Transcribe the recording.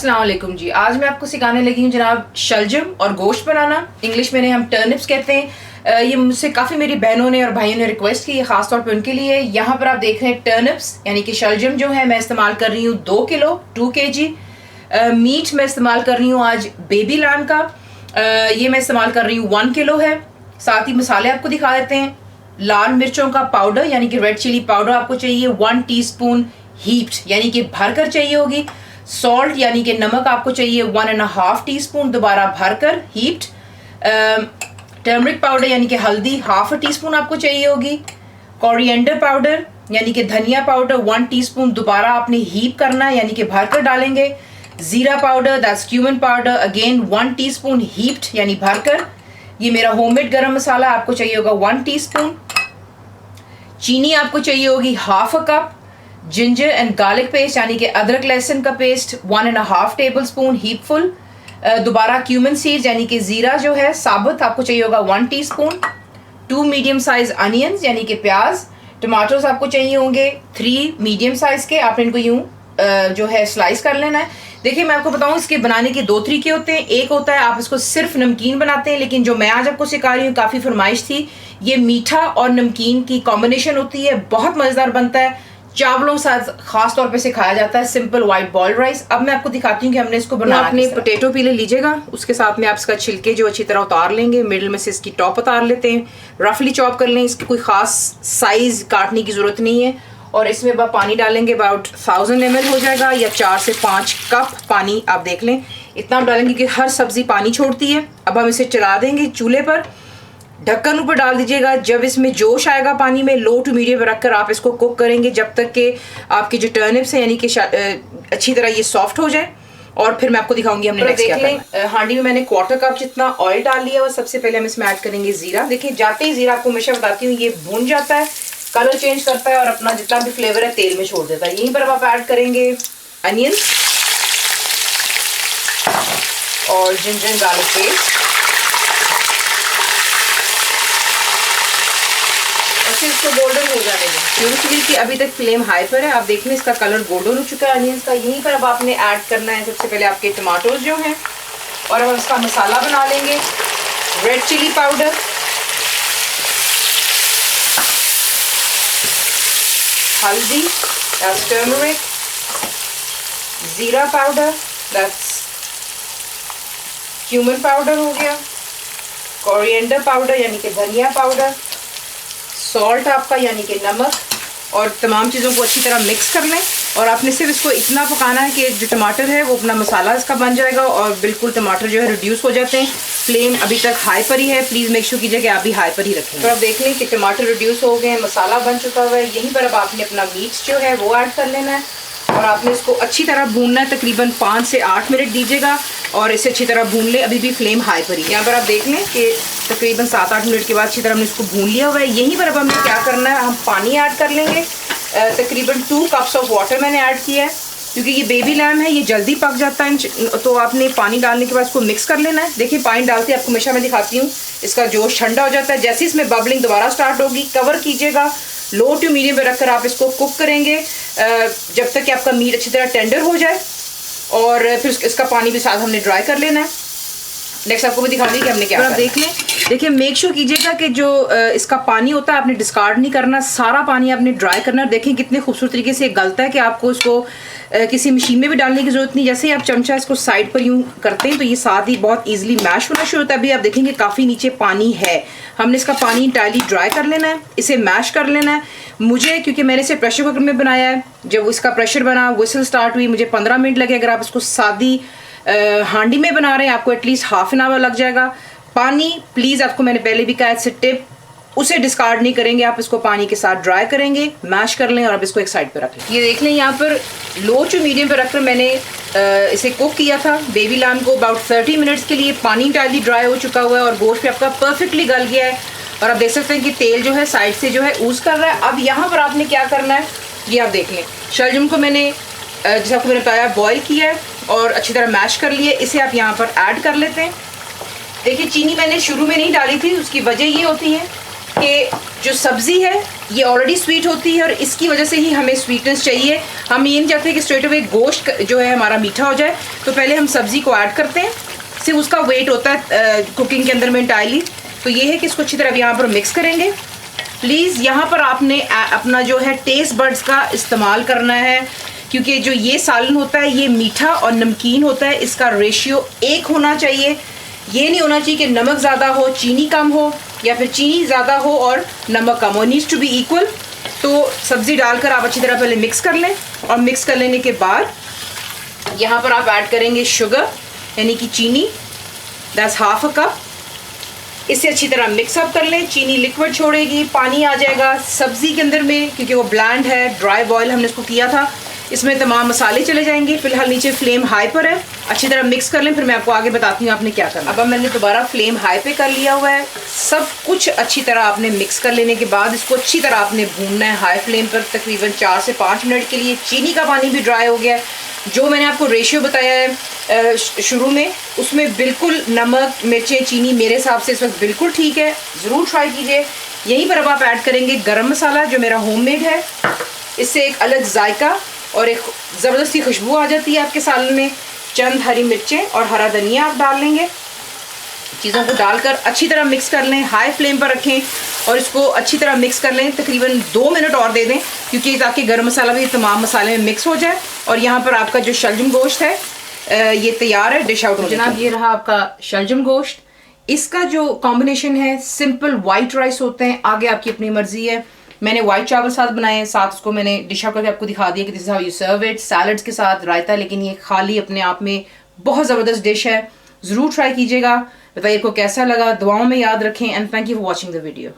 अस्सलाम वालेकुम जी। आज मैं आपको सिखाने लगी हूँ जनाब शलजम और गोश्त बनाना। इंग्लिश में हम टर्निप्स कहते हैं। ये मुझसे काफ़ी मेरी बहनों ने और भाइयों ने रिक्वेस्ट की है, ख़ास तौर पे उनके लिए। यहाँ पर आप देख रहे हैं टर्निप्स यानी कि शलजम जो है मैं इस्तेमाल कर रही हूँ 2 किलो 2 kg। मीट मैं इस्तेमाल कर रही हूँ आज बेबी लैम का। ये मैं इस्तेमाल कर रही हूँ 1 किलो है। साथ ही मसाले आपको दिखा देते हैं। लाल मिर्चों का पाउडर यानी कि रेड चिली पाउडर आपको चाहिए 1 टीस्पून हीप्ड यानी कि भरकर चाहिए होगी। सॉल्ट यानी कि नमक आपको चाहिए 1.5 टीस्पून दोबारा भरकर हीप्ड। टर्मरिक पाउडर यानी कि हल्दी 1/2 टीस्पून आपको चाहिए होगी। कोरिएंडर पाउडर यानी कि धनिया पाउडर 1 टीस्पून दोबारा आपने हीप करना है यानी कि भरकर डालेंगे। जीरा powder that's cumin powder again 1 teaspoon heaped यानी भरकर। ये मेरा होममेड गरम मसाला आपको चाहिए होगा 1 टीस्पून। चीनी आपको चाहिए होगी 1/2 cup. Ginger and garlic paste यानी कि अदरक लहसुन का पेस्ट 1.5 टेबल स्पून हीपफुल। दोबारा क्यूमिन सीड्स यानी कि जीरा जो है साबुत आपको चाहिए होगा 1 टीस्पून। 2 मीडियम साइज अनियंस यानी कि प्याज। टमाटोज आपको चाहिए होंगे 3 मीडियम साइज के। आप इनको यूं जो है स्लाइस कर लेना है। देखिए मैं आपको बताऊं इसके बनाने के 2 तरीके होते हैं। एक होता है आप इसको सिर्फ नमकीन बनाते हैं, लेकिन जो मैं आज आपको सिखा रही हूँ काफ़ी फरमाइश थी। ये मीठा और नमकीन की कॉम्बिनेशन होती है, बहुत मज़ेदार बनता है। चावलों के साथ खास तौर पे सिखाया जाता है सिंपल वाइट बॉइल्ड राइस। अब मैं आपको दिखाती हूँ कि हमने इसको बनाना। आपने पोटैटो पीले लीजिएगा, उसके साथ में आप इसका छिलके जो अच्छी तरह उतार लेंगे, मिडिल में से इसकी टॉप उतार लेते हैं, रफली चॉप कर लें। इसकी कोई ख़ास साइज़ काटने की ज़रूरत नहीं है। और इसमें अब पानी डालेंगे अबाउट 1000 ml हो जाएगा या 4 से 5 कप पानी आप देख लें। इतना आप डालेंगे कि हर सब्ज़ी पानी छोड़ती है। अब हम इसे चला देंगे चूल्हे पर, ढक्कन ऊपर डाल दीजिएगा। जब इसमें जोश आएगा पानी में लो टू मीडियम पर रखकर आप इसको कुक करेंगे जब तक कि आपके जो टर्निप्स हैं यानी कि अच्छी तरह ये सॉफ्ट हो जाए। और फिर मैं आपको दिखाऊंगी हमने नेक्स्ट क्या करना है। हांडी में मैंने 1/4 कप जितना ऑयल डाल लिया और सबसे पहले हम इसमें ऐड करेंगे जीरा। देखिए जाते ही जीरा आपको हमेशा बताती हूँ ये भून जाता है, कलर चेंज करता है और अपना जितना भी फ्लेवर है तेल में छोड़ देता है। यहीं पर अब आप ऐड करेंगे अनियन और जिंजर गार्लिक पेस्ट। इसको गोल्डन हो जाने दें। क्योंकि कि अभी तक फ्लेम हाई पर है। आप देख लें इसका कलर गोल्डन हो चुका है अनियंस का। यहीं पर अब आपने ऐड करना है सबसे पहले आपके टमाटोज जो हैं। और अब हम इसका मसाला बना लेंगे। रेड चिली पाउडर, हल्दी दैट्स टर्मरिक, जीरा पाउडर दैट्स क्यूमिन पाउडर हो गया, कोरिएंडर पाउडर यानी कि धनिया पाउडर, सॉल्ट आपका यानी कि नमक। और तमाम चीज़ों को अच्छी तरह मिक्स कर लें। और आपने सिर्फ इसको इतना पकाना है कि जो टमाटर है वो अपना मसाला इसका बन जाएगा और बिल्कुल टमाटर जो है रिड्यूस हो जाते हैं। फ्लेम अभी तक हाई पर ही है, प्लीज़ मेक श्योर कीजिए कि आप भी हाई पर ही रखें। तो आप देख लें कि टमाटर रिड्यूस हो गए, मसाला बन चुका हुआ है। यहीं पर अब आपने अपना मीट जो है वो ऐड कर लेना है और आपने इसको अच्छी तरह भूनना है। तकरीबन 5 से 8 मिनट दीजिएगा और इसे अच्छी तरह भून ले। अभी भी फ्लेम हाई पर ही। यहाँ पर आप देख लें कि तकरीबन 7-8 मिनट के बाद अच्छी तरह हमने इसको भून लिया हुआ है। यहीं पर अब हमें क्या करना है, हम पानी ऐड कर लेंगे। तकरीबन 2 कप्स ऑफ वाटर मैंने ऐड किया है क्योंकि ये बेबी लैम है, ये जल्दी पक जाता है। तो आपने पानी डालने के बाद इसको मिक्स कर लेना है। देखिए पानी डालते आपको हमेशा मैं दिखाती हूँ इसका जोश ठंडा हो जाता है। जैसे इसमें बबलिंग दोबारा स्टार्ट होगी कवर कीजिएगा, लो टू मीडियम पे रखकर आप इसको कुक करेंगे जब तक कि आपका मीट अच्छी तरह टेंडर हो जाए। और फिर इसका पानी भी साथ हमने ड्राई कर लेना है। नेक्स्ट आपको भी दिखाऊंगी कि हमने क्या करना है। देख लें, देखिए मेक श्योर कीजिएगा कि जो इसका पानी होता है आपने डिस्कार्ड नहीं करना, सारा पानी आपने ड्राई करना है। देखें कितने खूबसूरत तरीके से गलता है कि आपको इसको किसी मशीन में भी डालने की ज़रूरत नहीं। जैसे ही आप चमचा इसको साइड पर यूँ करते हैं तो ये साथ ही बहुत ईजिली मैश होना शुरू होता है। अभी आप देखेंगे काफ़ी नीचे पानी है। हमने इसका पानी इंटायरली ड्राई कर लेना है, इसे मैश कर लेना है। मुझे क्योंकि मैंने इसे प्रेशर कुकर में बनाया है, जब इसका प्रेशर बना विसल स्टार्ट हुई मुझे 15 मिनट लगे। अगर आप इसको सादी हांडी में बना रहे हैं आपको एटलीस्ट ½ एन आवर लग जाएगा। पानी प्लीज़ आपको मैंने पहले भी कहा है, टिप उसे डिस्कार्ड नहीं करेंगे, आप इसको पानी के साथ ड्राई करेंगे, मैश कर लें और अब इसको एक साइड पे रख लें। ये देख लें यहाँ पर लो टू मीडियम पे रखकर मैंने इसे कुक किया था बेबी लैम को अबाउट 30 मिनट्स के लिए। पानी इंटायरली ड्राई हो चुका हुआ है और गोश्त भी आपका परफेक्टली गल गया है। और आप देख सकते हैं कि तेल जो है साइड से जो है ऊज कर रहा है। अब यहाँ पर आपने क्या करना है ये आप देख लें। शलजम को मैंने जैसा आपको मैंने बताया बॉयल किया है और अच्छी तरह मैश कर लिया। इसे आप यहाँ पर ऐड कर लेते हैं। देखिए चीनी मैंने शुरू में नहीं डाली थी, उसकी वजह ये होती है कि जो सब्ज़ी है ये ऑलरेडी स्वीट होती है और इसकी वजह से ही हमें स्वीटनेस चाहिए। हम ये नहीं चाहते कि स्ट्रेट अवे गोश्त जो है हमारा मीठा हो जाए, तो पहले हम सब्ज़ी को ऐड करते हैं। सिर्फ उसका वेट होता है कुकिंग के अंदर में इंटायरली। तो ये है कि इसको अच्छी तरह यहाँ पर मिक्स करेंगे। प्लीज़ यहाँ पर आपने अपना जो है टेस्ट बड्स का इस्तेमाल करना है, क्योंकि जो ये सालन होता है ये मीठा और नमकीन होता है, इसका रेशियो 1 होना चाहिए। ये नहीं होना चाहिए कि नमक ज़्यादा हो चीनी कम हो, या फिर चीनी ज़्यादा हो और नमक कम हो। Needs to be equal. तो सब्ज़ी डालकर आप अच्छी तरह पहले मिक्स कर लें, और मिक्स कर लेने के बाद यहाँ पर आप ऐड करेंगे शुगर यानी कि चीनी, दैट्स ½ कप। इसे अच्छी तरह मिक्सअप कर लें। चीनी लिक्विड छोड़ेगी, पानी आ जाएगा सब्ज़ी के अंदर में, क्योंकि वो ब्लैंड है, ड्राई बॉयल हमने इसको किया था। इसमें तमाम मसाले चले जाएंगे। फिलहाल नीचे फ्लेम हाई पर है, अच्छी तरह मिक्स कर लें, फिर मैं आपको आगे बताती हूँ आपने क्या करना। अब मैंने दोबारा फ्लेम हाई पे कर लिया हुआ है। सब कुछ अच्छी तरह आपने मिक्स कर लेने के बाद इसको अच्छी तरह आपने भूनना है हाई फ्लेम पर तकरीबन 4 से 5 मिनट के लिए। चीनी का पानी भी ड्राई हो गया है। जो मैंने आपको रेशियो बताया है शुरू में, उसमें बिल्कुल नमक मिर्चें चीनी मेरे हिसाब से इस वक्त बिल्कुल ठीक है। ज़रूर ट्राई कीजिए। यहीं पर अब आप ऐड करेंगे गरम मसाला जो मेरा होममेड है। इससे एक अलग जायका और एक ज़बरदस्ती खुशबू आ जाती है आपके सालन में। चंद हरी मिर्चें और हरा धनिया आप डाल लेंगे। चीज़ों को डालकर अच्छी तरह मिक्स कर लें, हाई फ्लेम पर रखें और इसको अच्छी तरह मिक्स कर लें। तकरीबन 2 मिनट और दे दें, क्योंकि ताकि गरम मसाला भी तमाम मसाले में मिक्स हो जाए। और यहाँ पर आपका जो शलजम गोश्त है ये तैयार है डिश आउट। जनाब ये रहा आपका शलजम गोश्त। इसका जो कॉम्बिनेशन है सिंपल वाइट राइस होते हैं, आगे आपकी अपनी मर्जी है। मैंने वाइट चावल साथ बनाए हैं, साथ उसको मैंने डिश आउट करके आपको दिखा दिया कि this is how you serve it, salads के साथ रायता। लेकिन ये खाली अपने आप में बहुत ज़बरदस्त डिश है। ज़रूर ट्राई कीजिएगा, बताइए को कैसा लगा। दुआओं में याद रखें and thank you for watching the video.